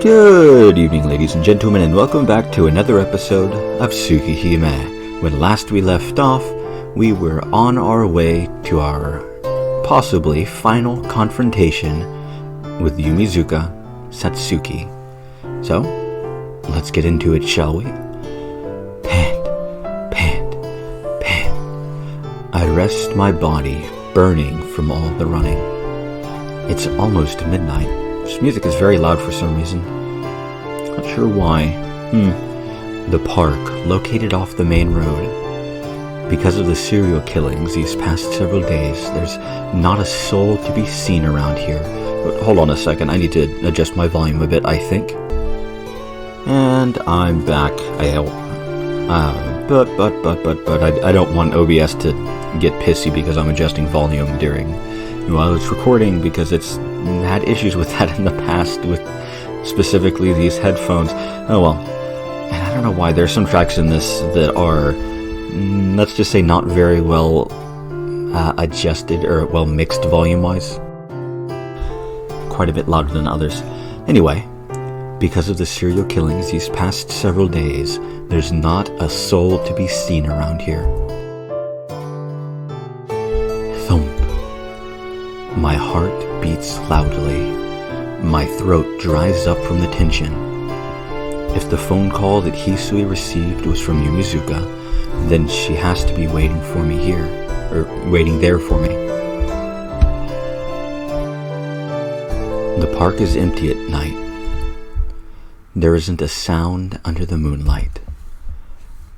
Good evening, ladies and gentlemen, and welcome back to another episode of Tsukihime. When last we left off, we were on our way to our possibly final confrontation with Yumizuka Satsuki. So, let's get into it, shall we? Pant, pant, pant. I rest my body, burning from all the running. It's almost midnight. This music is very loud for some reason. Not sure why. The park, located off the main road. Because of the serial killings these past several days, there's not a soul to be seen around here. But hold on a second, I need to adjust my volume a bit, I think. And I'm back. I don't want OBS to get pissy because I'm adjusting volume while it's recording, because it's had issues with that in the past with specifically these headphones. Oh well. And I don't know why there's some tracks in this that are, let's just say, not very well adjusted or well mixed volume-wise. Quite a bit louder than others. Anyway, because of the serial killings these past several days, there's not a soul to be seen around here. Thump. My heart beats loudly. My throat dries up from the tension. If the phone call that Hisui received was from Yumizuka, then she has to be waiting for me here, or waiting there for me. The park is empty at night. There isn't a sound under the moonlight.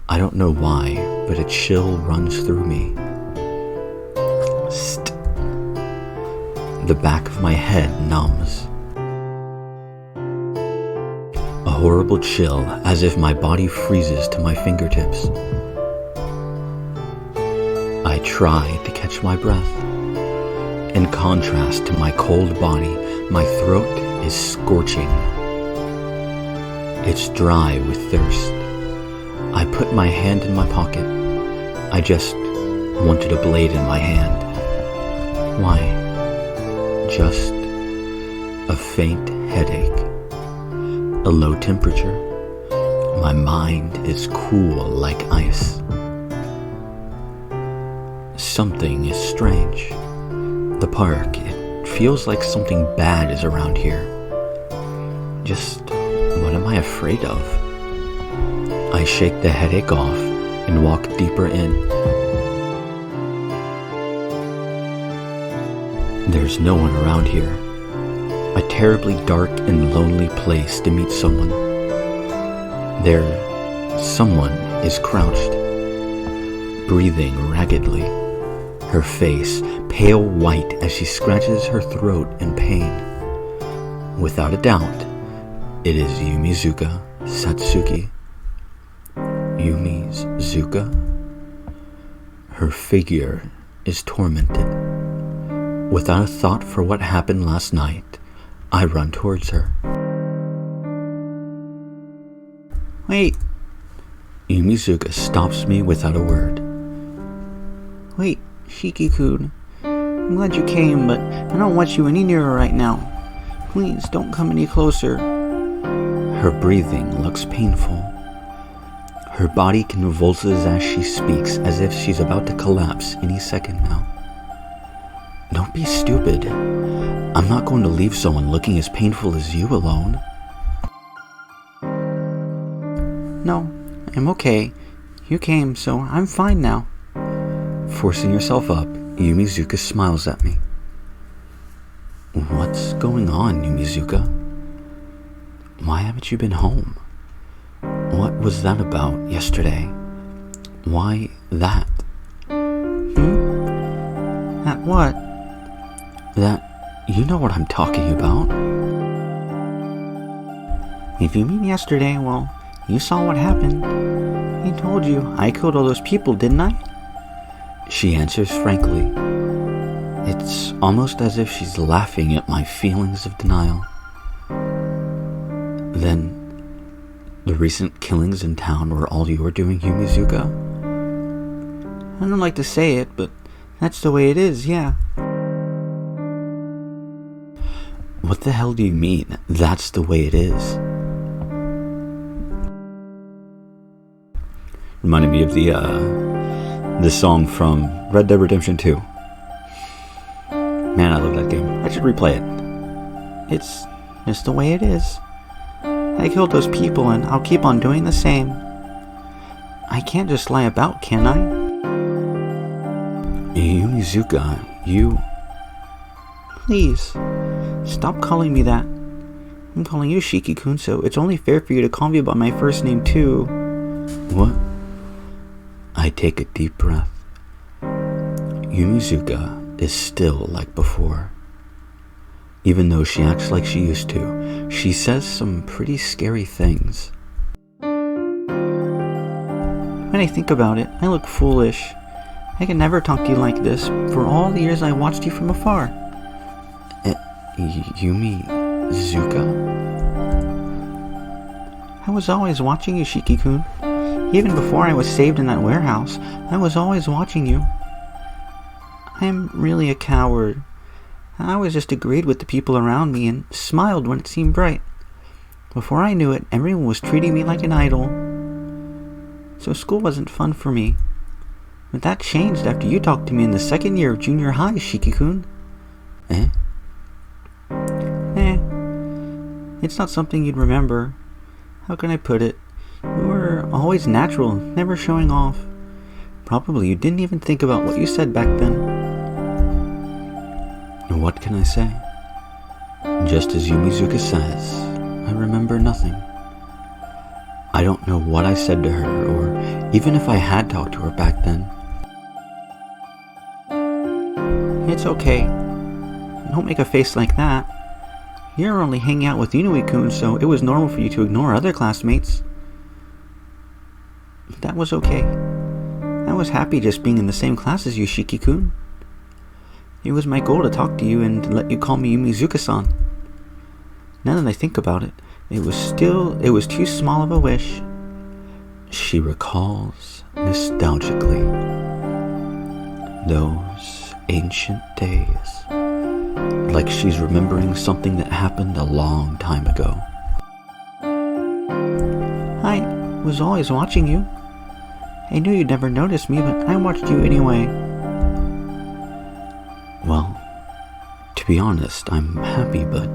I don't know why, but a chill runs through me. St. The back of my head numbs. A horrible chill, as if my body freezes to my fingertips. I try to catch my breath. In contrast to my cold body, my throat is scorching. It's dry with thirst. I put my hand in my pocket. I just wanted a blade in my hand. Why? Just a faint headache. A low temperature. My mind is cool like ice. Something is strange. The park, it feels like something bad is around here. Just what am I afraid of? I shake the headache off and walk deeper in. There's no one around here. A terribly dark and lonely place to meet someone. There, someone is crouched, breathing raggedly, her face pale white as she scratches her throat in pain. Without a doubt, it is Yumizuka Satsuki. Yumizuka? Her figure is tormented. Without a thought for what happened last night, I run towards her. Wait. Yumizuka stops me without a word. Wait, Shiki-kun. I'm glad you came, but I don't want you any nearer right now. Please, don't come any closer. Her breathing looks painful. Her body convulses as she speaks, as if she's about to collapse any second now. Don't be stupid. I'm not going to leave someone looking as painful as you alone. No, I'm okay. You came, so I'm fine now. Forcing herself up, Yumizuka smiles at me. What's going on, Yumizuka? Why haven't you been home? What was that about yesterday? Why that? That what? That, you know what I'm talking about. If you mean yesterday, well, you saw what happened. I told you, I killed all those people, didn't I? She answers frankly. It's almost as if she's laughing at my feelings of denial. Then, the recent killings in town were all you were doing, Yumizuka? I don't like to say it, but that's the way it is, yeah. What the hell do you mean? That's the way it is. Reminded me of the song from Red Dead Redemption 2. Man, I love that game. I should replay it. It's just the way it is. I killed those people and I'll keep on doing the same. I can't just lie about, can I? Yumizuka, you... Please, stop calling me that. I'm calling you Shiki-kun, so it's only fair for you to call me by my first name too. What? I take a deep breath. Yumizuka is still like before. Even though she acts like she used to, she says some pretty scary things. When I think about it, I look foolish. I can never talk to you like this for all the years I watched you from afar. Yumizuka? I was always watching you, Shiki-kun. Even before I was saved in that warehouse, I was always watching you. I'm really a coward. I always just agreed with the people around me and smiled when it seemed bright. Before I knew it, everyone was treating me like an idol. So school wasn't fun for me. But that changed after you talked to me in the second year of junior high, Shiki-kun. It's not something you'd remember. How can I put it? You were always natural, never showing off. Probably you didn't even think about what you said back then. What can I say? Just as Yumizuka says, I remember nothing. I don't know what I said to her, or even if I had talked to her back then. It's okay. Don't make a face like that. You're only hanging out with Inui-kun, so it was normal for you to ignore other classmates. But that was okay. I was happy just being in the same class as you, Shiki-kun. It was my goal to talk to you and to let you call me Yumizuka-san. Now that I think about it, it was too small of a wish. She recalls nostalgically those ancient days, like she's remembering something that happened a long time ago. I was always watching you. I knew you'd never notice me, but I watched you anyway. Well, to be honest, I'm happy, but...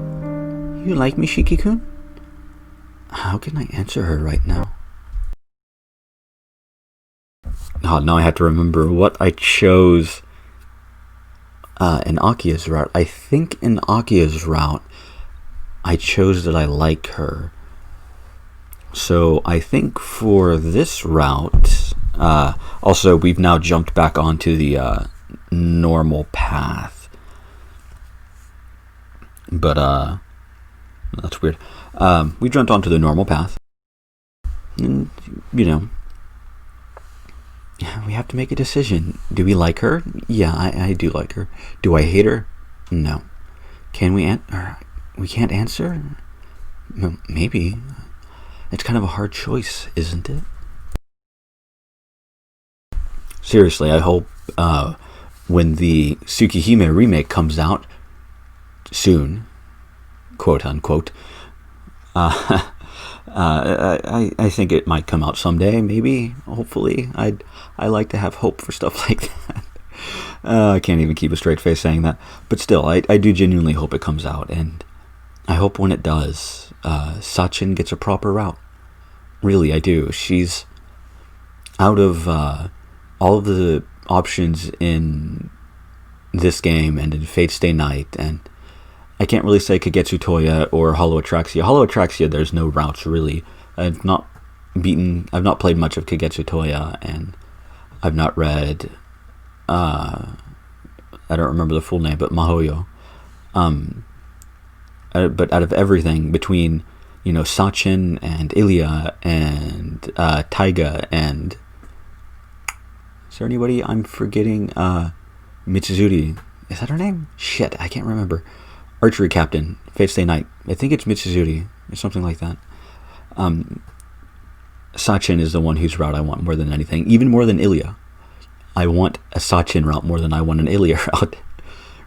You like me, Shiki-kun? How can I answer her right now? Oh, now I have to remember what I chose in Akia's route. I think in Akia's route, I chose that I like her. So I think for this route, also we've now jumped back onto the normal path. But that's weird. We jumped onto the normal path. And, you know, we have to make a decision. Do we like her? Yeah, I do like her. Do I hate her? No. Can we we can't answer? Maybe. It's kind of a hard choice, isn't it? Seriously, I hope when the Tsukihime remake comes out soon, quote unquote, I think it might come out someday, maybe, hopefully. I like to have hope for stuff like that. I can't even keep a straight face saying that. But still, I do genuinely hope it comes out. And I hope when it does, Sachin gets a proper route. Really, I do. She's out of all of the options in this game and in Fate Stay Night, and I can't really say Kagetsu Toya or Hollow Atraxia. Hollow Atraxia, there's no routes really. I've not played much of Kagetsu Toya, and I've not read, I don't remember the full name, but Mahoyo. But out of everything between, you know, Sachin and Ilya and Taiga and, is there anybody I'm forgetting? Mitsuzuri, is that her name? Shit, I can't remember. Archery Captain, Fate Stay Night. I think it's Mitsuzuri or something like that. Sachin is the one whose route I want more than anything, even more than Ilya. I want a Sachin route more than I want an Ilya route,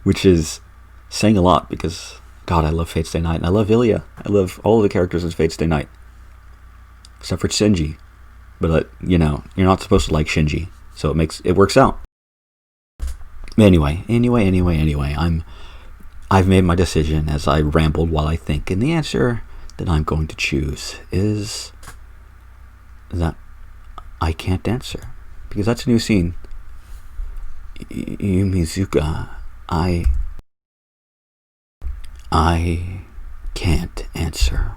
which is saying a lot because, God, I love Fate Stay Night. And I love Ilya. I love all of the characters in Fate Stay Night. Except for Shinji. But, you're not supposed to like Shinji. So it works out. Anyway, I've made my decision as I rambled while I think. And the answer that I'm going to choose is that I can't answer. Because that's a new scene. Yumizuka, I can't answer.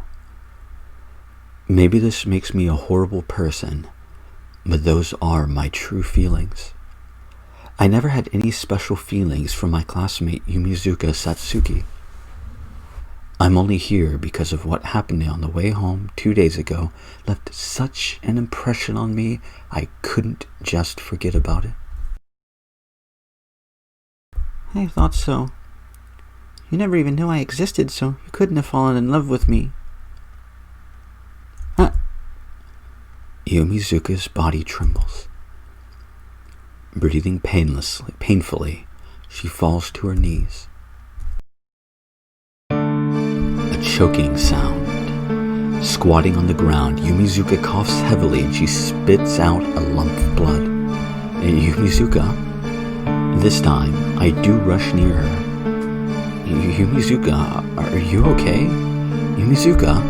Maybe this makes me a horrible person, but those are my true feelings. I never had any special feelings for my classmate Yumizuka Satsuki. I'm only here because of what happened on the way home 2 days ago left such an impression on me I couldn't just forget about it. I thought so. You never even knew I existed, so you couldn't have fallen in love with me. Yumizuka's body trembles. Breathing painfully, she falls to her knees. A choking sound. Squatting on the ground, Yumizuka coughs heavily and she spits out a lump of blood. Yumizuka. This time, I do rush near her. Yumizuka, are you okay? Yumizuka?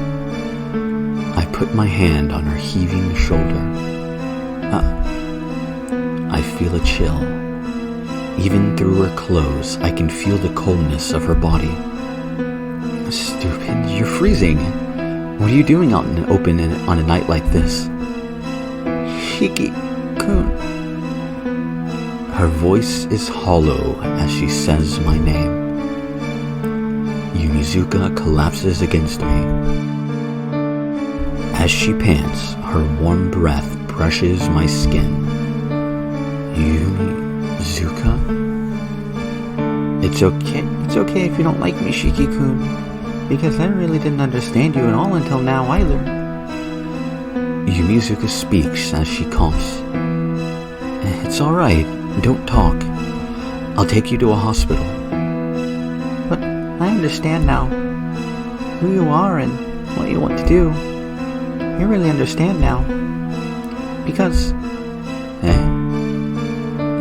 I put my hand on her heaving shoulder. I feel a chill. Even through her clothes, I can feel the coldness of her body. Stupid, you're freezing. What are you doing out in the open on a night like this? Shiki-kun. Her voice is hollow as she says my name. Yumizuka collapses against me. As she pants, her warm breath brushes my skin. Yumizuka? It's okay if you don't like me, Shiki-kun, because I really didn't understand you at all until now either. Yumizuka speaks as she coughs. It's alright, don't talk. I'll take you to a hospital. But I understand now who you are and what you want to do. I really understand now. Because...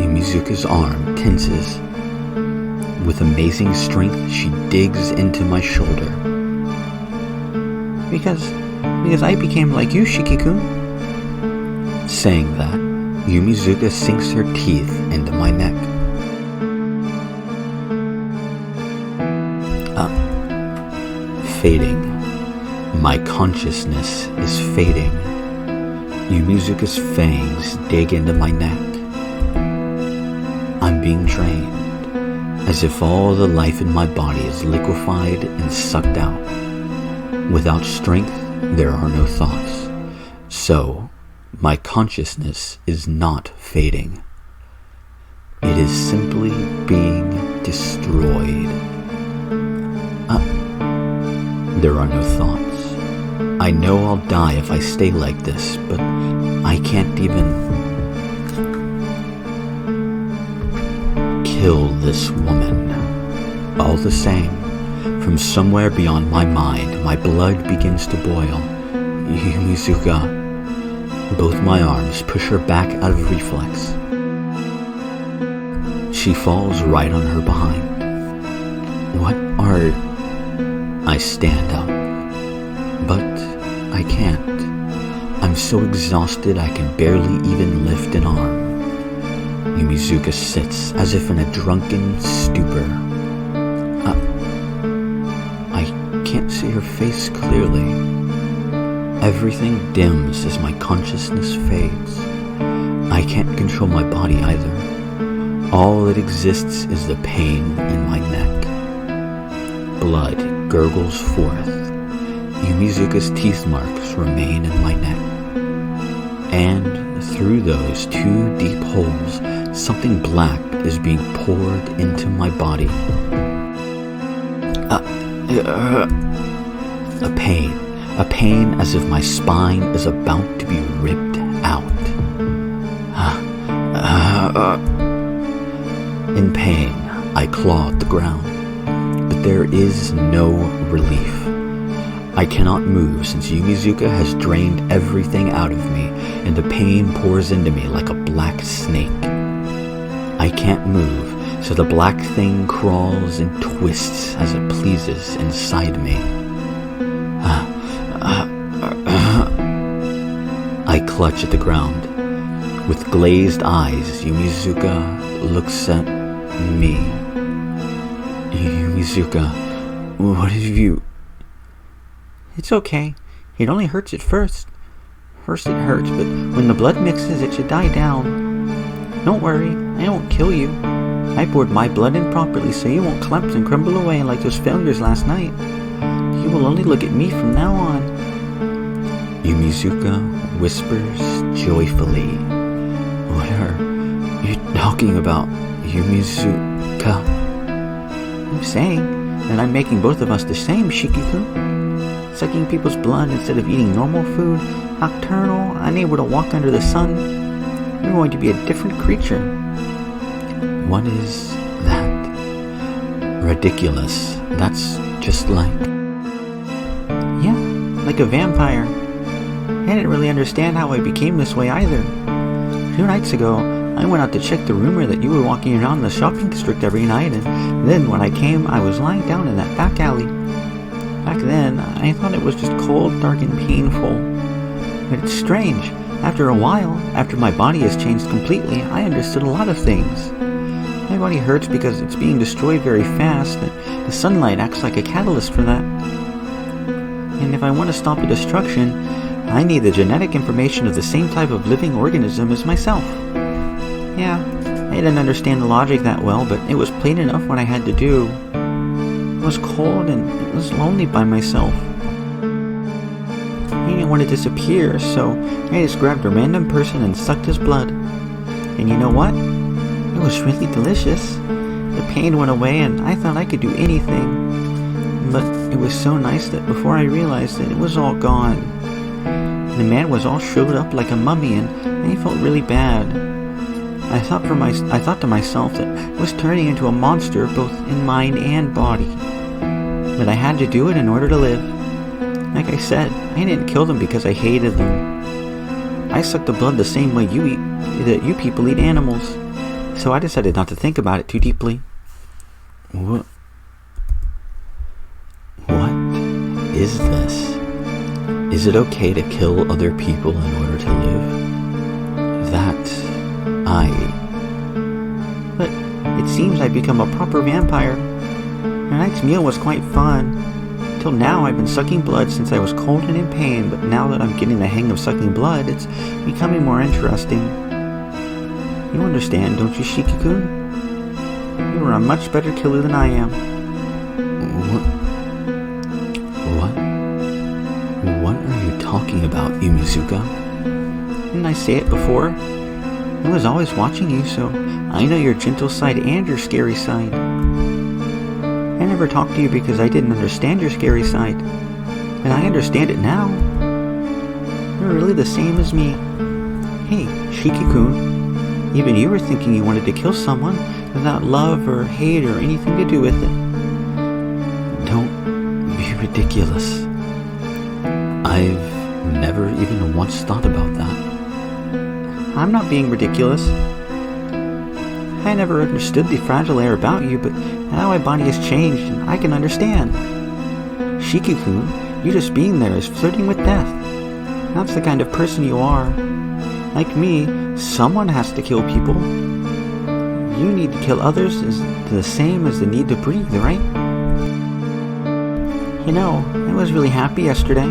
Yumizuka's arm tenses. With amazing strength, she digs into my shoulder. Because I became like you, Shiki-kun. Saying that, Yumizuka sinks her teeth into my neck. Fading. My consciousness is fading. Yumizuka's fangs dig into my neck. I'm being drained, as if all the life in my body is liquefied and sucked out. Without strength, there are no thoughts. So, my consciousness is not fading. It is simply being destroyed. There are no thoughts. I know I'll die if I stay like this, but I can't even kill this woman. All the same, from somewhere beyond my mind, my blood begins to boil. Yumizuka. Both my arms push her back out of reflex. She falls right on her behind. What are... I stand up. But I can't. I'm so exhausted I can barely even lift an arm. Yumizuka sits as if in a drunken stupor. I can't see her face clearly. Everything dims as my consciousness fades. I can't control my body either. All that exists is the pain in my neck. Blood gurgles forth. Yumizuka's teeth marks remain in my neck. And through those 2 deep holes, something black is being poured into my body. A pain as if my spine is about to be ripped out. In pain, I claw at the ground, but there is no relief. I cannot move since Yumizuka has drained everything out of me, and the pain pours into me like a black snake. I can't move, so the black thing crawls and twists as it pleases inside me. I clutch at the ground. With glazed eyes, Yumizuka looks at me. Yumizuka, what have you... It's okay. It only hurts at first. First it hurts, but when the blood mixes, it should die down. Don't worry, I won't kill you. I poured my blood in properly so you won't collapse and crumble away like those failures last night. You will only look at me from now on. Yumizuka whispers joyfully. What are you talking about, Yumizuka? I'm saying that I'm making both of us the same, Shiki-kun. Sucking people's blood instead of eating normal food, nocturnal, unable to walk under the sun. You're going to be a different creature. What is that? Ridiculous. That's just like... Yeah, like a vampire. I didn't really understand how I became this way either. 2 nights ago, I went out to check the rumor that you were walking around the shopping district every night, and then when I came, I was lying down in that back alley. Back then, I thought it was just cold, dark, and painful. But it's strange. After a while, after my body has changed completely, I understood a lot of things. My body hurts because it's being destroyed very fast, and the sunlight acts like a catalyst for that. And if I want to stop the destruction, I need the genetic information of the same type of living organism as myself. Yeah, I didn't understand the logic that well, but it was plain enough what I had to do. It was cold and it was lonely by myself. I didn't want to disappear, so I just grabbed a random person and sucked his blood. And you know what? It was really delicious. The pain went away and I thought I could do anything. But it was so nice that before I realized that it was all gone. The man was all shriveled up like a mummy and I felt really bad. I thought to myself that I was turning into a monster both in mind and body. But I had to do it in order to live. Like I said, I didn't kill them because I hated them. I suck the blood the same way that you people eat animals. So I decided not to think about it too deeply. What is this? Is it okay to kill other people in order to live? But it seems I've become a proper vampire. Tonight's meal was quite fun. Till now I've been sucking blood since I was cold and in pain, but now that I'm getting the hang of sucking blood, it's becoming more interesting. You understand, don't you, Shiki-kun? You are a much better killer than I am. What are you talking about, Yumizuka? Didn't I say it before? I was always watching you, so I know your gentle side and your scary side. I never talked to you because I didn't understand your scary side. But I understand it now. You're really the same as me. Hey, Shiki-kun, even you were thinking you wanted to kill someone without love or hate or anything to do with it. Don't be ridiculous. I've never even once thought about that. I'm not being ridiculous. I never understood the fragile air about you, but now my body has changed and I can understand. Shiki-kun, you just being there is flirting with death. That's the kind of person you are. Like me, someone has to kill people. You need to kill others is the same as the need to breathe, right? You know, I was really happy yesterday.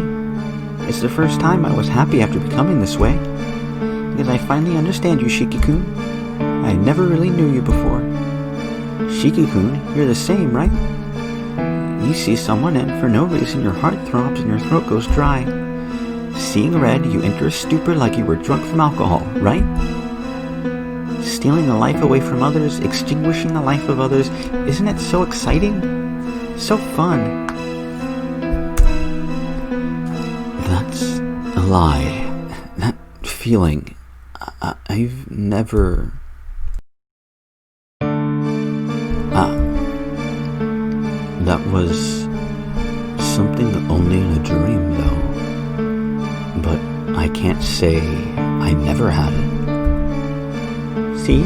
It's the first time I was happy after becoming this way. Because I finally understand you, Shiki-kun. I never really knew you before. Shiki-kun, you're the same, right? You see someone and for no reason your heart throbs and your throat goes dry. Seeing red, you enter a stupor like you were drunk from alcohol, right? Stealing the life away from others, extinguishing the life of others, isn't it so exciting? So fun. That's a lie. That feeling, I've never... something only in a dream, though. But I can't say I never had it. See?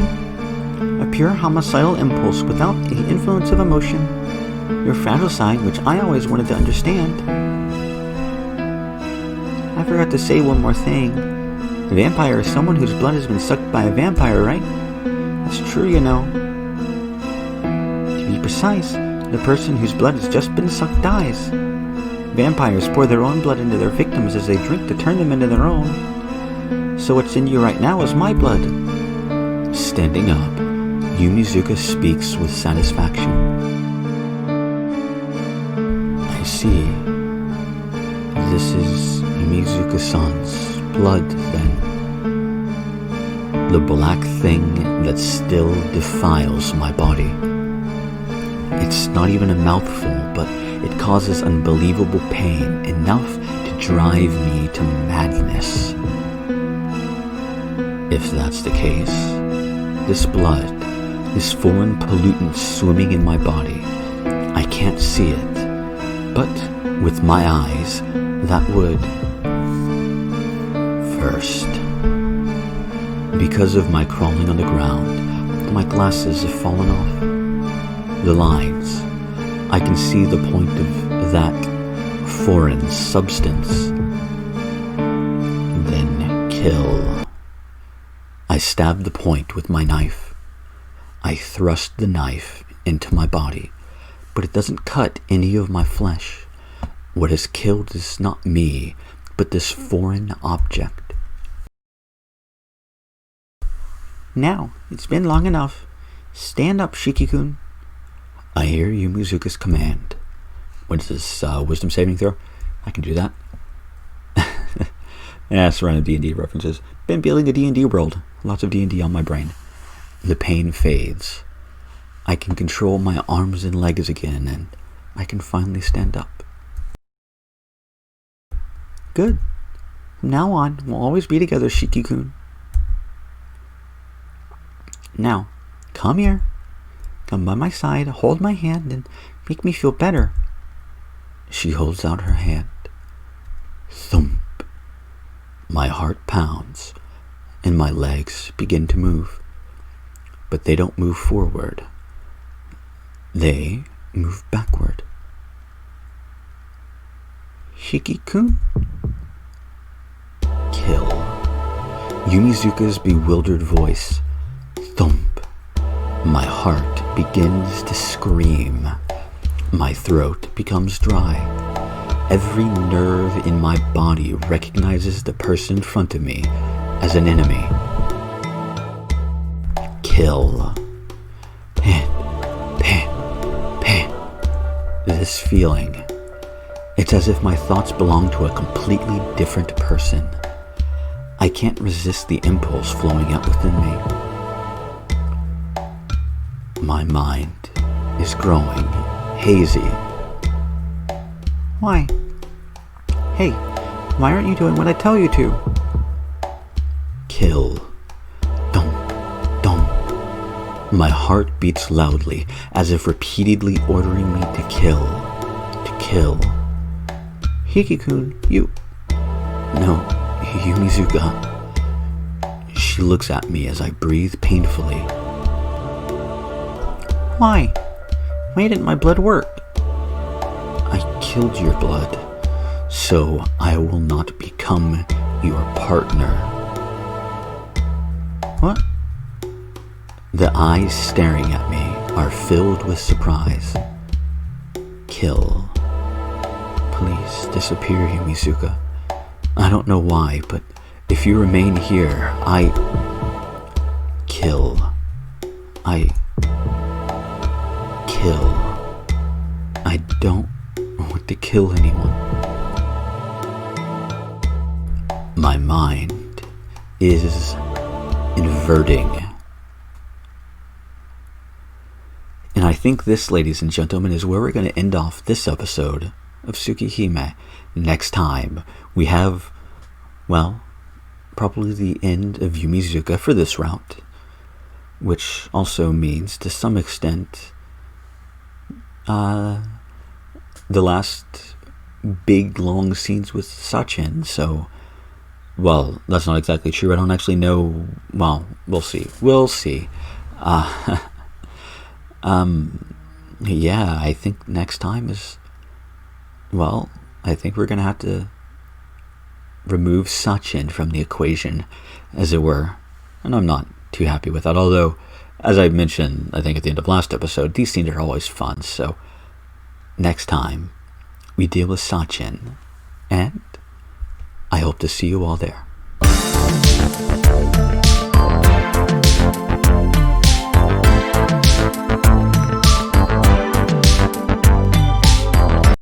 A pure homicidal impulse without the influence of emotion. Your fragile side, which I always wanted to understand. I forgot to say one more thing. A vampire is someone whose blood has been sucked by a vampire, right? That's true, you know. To be precise, the person whose blood has just been sucked dies. Vampires pour their own blood into their victims as they drink to turn them into their own. So what's in you right now is my blood. Standing up, Yumizuka speaks with satisfaction. I see. This is Mizuka-san's blood, then. The black thing that still defiles my body. It's not even a mouthful, but it causes unbelievable pain, enough to drive me to madness. If that's the case, this blood, this foreign pollutant swimming in my body, I can't see it, but with my eyes, that would. First, because of my crawling on the ground, my glasses have fallen off. The lines, I can see the point of that foreign substance. Then kill. I stab the point with my knife. I thrust the knife into my body, but it doesn't cut any of my flesh. What has killed is not me, but this foreign object. Now, it's been long enough. Stand up, Shiki-kun. I hear Yumizuka's command. What is this, wisdom saving throw? I can do that. Yeah, surrounded D&D references. Been feeling the D&D world. Lots of D&D on my brain. The pain fades. I can control my arms and legs again, and I can finally stand up. Good. From now on, we'll always be together, Shiki-kun. Now, come here. Come by my side, hold my hand, and make me feel better. She holds out her hand. Thump. My heart pounds, and my legs begin to move. But they don't move forward. They move backward. Shiki-kun? Kill. Yumizuka's bewildered voice. Thump. My heart begins to scream. My throat becomes dry. Every nerve in my body recognizes the person in front of me as an enemy. Kill. Pant, pant, pant. This feeling. It's as if my thoughts belong to a completely different person. I can't resist the impulse flowing out within me. My mind is growing hazy. Why? Hey, why aren't you doing what I tell you to? Kill. Don't. My heart beats loudly, as if repeatedly ordering me to kill. To kill. Hiki-kun, you... No, Yumizuka. She looks at me as I breathe painfully. Why? Why didn't my blood work? I killed your blood, so I will not become your partner. What? The eyes staring at me are filled with surprise. Kill. Please disappear, Yumizuka. I don't know why, but if you remain here, Kill. Kill. I don't want to kill anyone. My mind is inverting. And I think this, ladies and gentlemen, is where we're going to end off this episode of Tsukihime. Next time, we have, well, probably the end of Yumizuka for this route, which also means, to some extent, the last big, long scenes with Sachin, so... Well, that's not exactly true. I don't actually know... Well, we'll see. We'll see. Yeah, I think next time is... Well, I think we're going to have to remove Sachin from the equation, as it were. And I'm not too happy with that, although, as I mentioned, I think at the end of last episode, these scenes are always fun, so next time we deal with Sachin, and I hope to see you all there.